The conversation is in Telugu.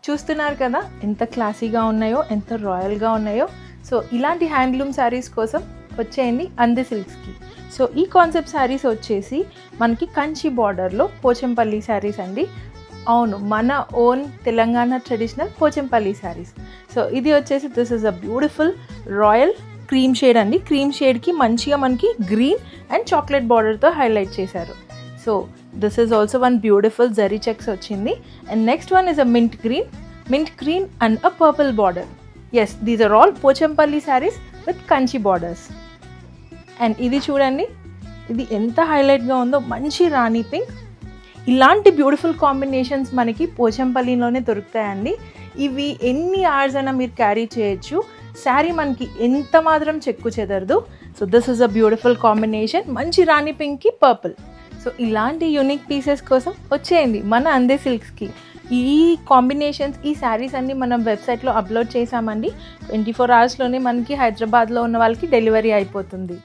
చూస్తున్నారు కదా ఎంత క్లాసీగా ఉన్నాయో, ఎంత రాయల్గా ఉన్నాయో. సో ఇలాంటి హ్యాండ్లూమ్ శారీస్ కోసం వచ్చేయండి అందే సిల్క్స్కి. సో ఈ కాన్సెప్ట్ శారీస్ వచ్చేసి మనకి కంచి బార్డర్లో పోచంపల్లి శారీస్ అండి. అవును, మన own Telangana traditional Pochampalli saris. So ఇది వచ్చేసి this is a beautiful royal cream shade అండి. క్రీమ్ షేడ్కి మంచిగా మనకి గ్రీన్ అండ్ చాక్లెట్ బార్డర్తో హైలైట్ చేశారు. So this is also one beautiful zari checks వచ్చింది. And next one is a mint green and a purple border. Yes, these are all Pochampalli saris with Kanchi borders. And ఇది చూడండి, ఇది ఎంత హైలైట్గా ఉందో, మంచి రాణి పింక్. ఇలాంటి బ్యూటిఫుల్ కాంబినేషన్స్ మనకి పోచంపల్లిలోనే దొరుకుతాయండి. ఇవి ఎన్ని అవర్స్ అయినా మీరు క్యారీ చేయొచ్చు. శారీ మనకి ఎంత మాత్రం చెక్కు చెదరదు. So this is a beautiful combination, మంచి రాణి పింక్కి పర్పుల్. సో ఇలాంటి యూనిక్ పీసెస్ కోసం వచ్చేయండి మన అందే సిల్క్స్కి. ఈ కాంబినేషన్స్, ఈ శారీస్ అన్నీ మనం వెబ్సైట్లో అప్లోడ్ చేసామండి. 24 అవర్స్లోనే మనకి హైదరాబాద్లో ఉన్న వాళ్ళకి డెలివరీ అయిపోతుంది.